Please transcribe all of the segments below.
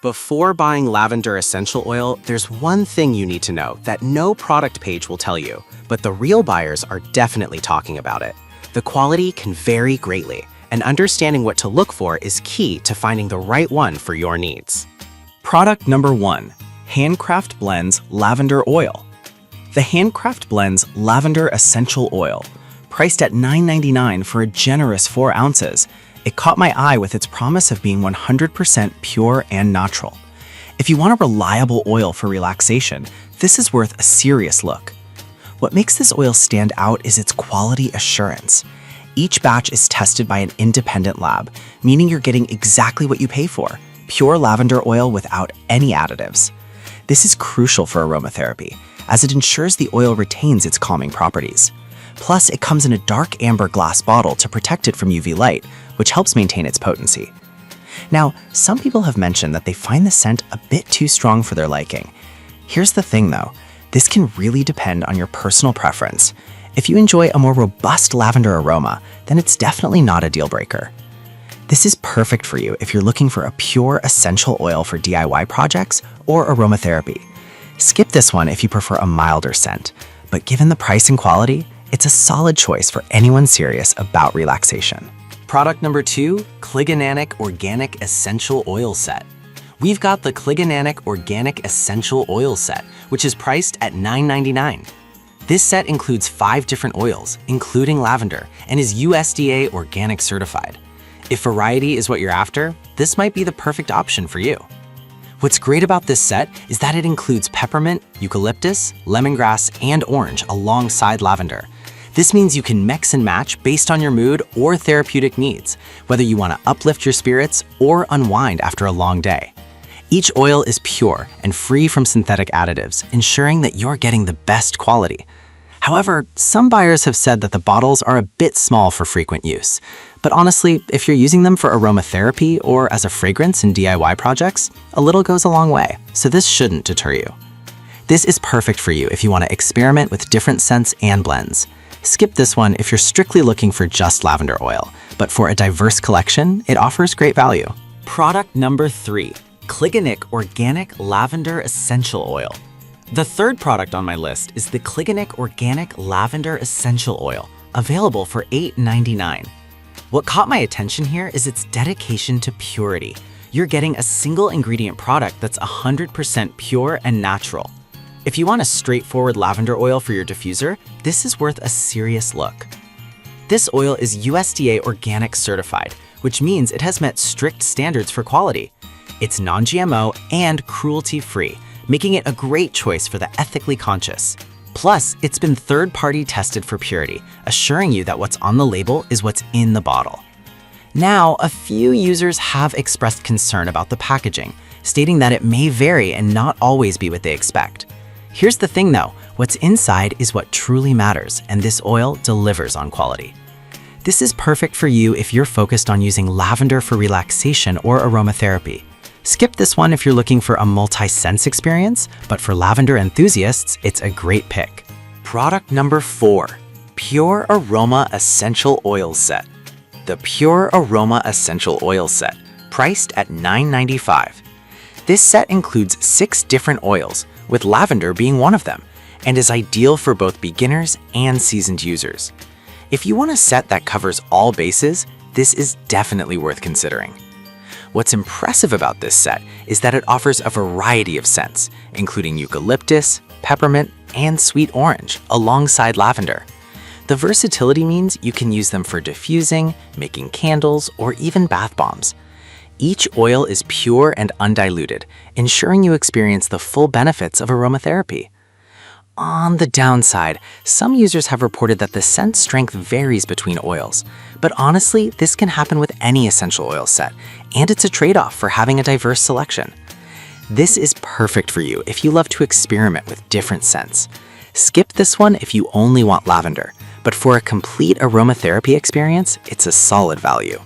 Before buying lavender essential oil, there's one thing you need to know that no product page will tell you, but the real buyers are definitely talking about it. The quality can vary greatly, and understanding what to look for is key to finding the right one for your needs. Product number 1, Handcraft Blends Lavender Oil. The Handcraft Blends Lavender Essential Oil, priced at $9.99 for a generous 4 ounces, it caught my eye with its promise of being 100% pure and natural. If you want a reliable oil for relaxation, this is worth a serious look. What makes this oil stand out is its quality assurance. Each batch is tested by an independent lab, meaning you're getting exactly what you pay for, pure lavender oil without any additives. This is crucial for aromatherapy, as it ensures the oil retains its calming properties. Plus, it comes in a dark amber glass bottle to protect it from UV light, which helps maintain its potency. Now, some people have mentioned that they find the scent a bit too strong for their liking. Here's the thing though, this can really depend on your personal preference. If you enjoy a more robust lavender aroma, then it's definitely not a deal breaker. This is perfect for you if you're looking for a pure essential oil for DIY projects or aromatherapy. Skip this one if you prefer a milder scent, but given the price and quality, it's a solid choice for anyone serious about relaxation. Product number 2, Kligonanic Organic Essential Oil Set. We've got the Kligonanic Organic Essential Oil Set, which is priced at $9.99. This set includes 5 different oils, including lavender, and is USDA organic certified. If variety is what you're after, this might be the perfect option for you. What's great about this set is that it includes peppermint, eucalyptus, lemongrass, and orange alongside lavender. This means you can mix and match based on your mood or therapeutic needs, whether you want to uplift your spirits or unwind after a long day. Each oil is pure and free from synthetic additives, ensuring that you're getting the best quality. However, some buyers have said that the bottles are a bit small for frequent use. But honestly, if you're using them for aromatherapy or as a fragrance in DIY projects, a little goes a long way, so this shouldn't deter you. This is perfect for you if you want to experiment with different scents and blends. Skip this one if you're strictly looking for just lavender oil, but for a diverse collection, it offers great value. Product number 3, Kligonanic Organic Lavender Essential Oil. The third product on my list is the Kligonanic Organic Lavender Essential Oil, available for $8.99. What caught my attention here is its dedication to purity. You're getting a single ingredient product that's 100% pure and natural. If you want a straightforward lavender oil for your diffuser, this is worth a serious look. This oil is USDA organic certified, which means it has met strict standards for quality. It's non-GMO and cruelty-free, making it a great choice for the ethically conscious. Plus, it's been third-party tested for purity, assuring you that what's on the label is what's in the bottle. Now, a few users have expressed concern about the packaging, stating that it may vary and not always be what they expect. Here's the thing though, what's inside is what truly matters, and this oil delivers on quality. This is perfect for you if you're focused on using lavender for relaxation or aromatherapy. Skip this one if you're looking for a multi-sense experience, but for lavender enthusiasts, it's a great pick. Product number 4, Pure Aroma Essential Oil Set. The Pure Aroma Essential Oil Set, priced at $9.95. This set includes 6 different oils, with lavender being one of them, and is ideal for both beginners and seasoned users. If you want a set that covers all bases, this is definitely worth considering. What's impressive about this set is that it offers a variety of scents, including eucalyptus, peppermint, and sweet orange, alongside lavender. The versatility means you can use them for diffusing, making candles, or even bath bombs. Each oil is pure and undiluted, ensuring you experience the full benefits of aromatherapy. On the downside, some users have reported that the scent strength varies between oils, but honestly, this can happen with any essential oil set, and it's a trade-off for having a diverse selection. This is perfect for you if you love to experiment with different scents. Skip this one if you only want lavender, but for a complete aromatherapy experience, it's a solid value.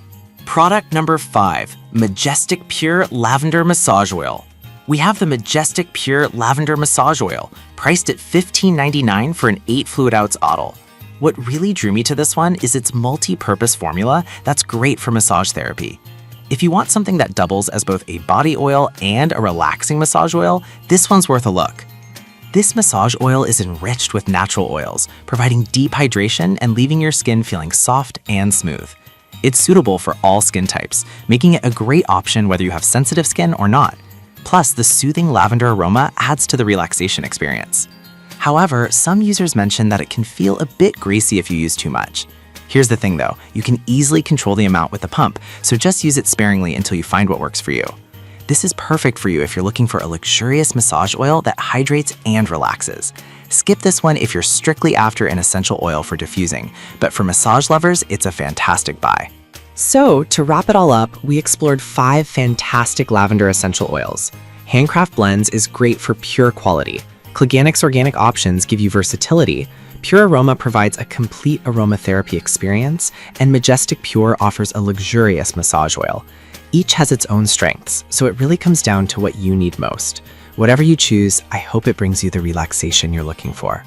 Product number 5, Majestic Pure Lavender Massage Oil. We have the Majestic Pure Lavender Massage Oil, priced at $15.99 for an 8 fluid ounce bottle. What really drew me to this one is its multi-purpose formula that's great for massage therapy. If you want something that doubles as both a body oil and a relaxing massage oil, this one's worth a look. This massage oil is enriched with natural oils, providing deep hydration and leaving your skin feeling soft and smooth. It's suitable for all skin types, making it a great option whether you have sensitive skin or not. Plus, the soothing lavender aroma adds to the relaxation experience. However, some users mention that it can feel a bit greasy if you use too much. Here's the thing though, you can easily control the amount with the pump, so just use it sparingly until you find what works for you. This is perfect for you if you're looking for a luxurious massage oil that hydrates and relaxes. Skip this one if you're strictly after an essential oil for diffusing, but for massage lovers, it's a fantastic buy. So, to wrap it all up, we explored 5 fantastic lavender essential oils. Handcraft Blends is great for pure quality. Cliganic's organic options give you versatility. Pure Aroma provides a complete aromatherapy experience, and Majestic Pure offers a luxurious massage oil. Each has its own strengths, so it really comes down to what you need most. Whatever you choose, I hope it brings you the relaxation you're looking for.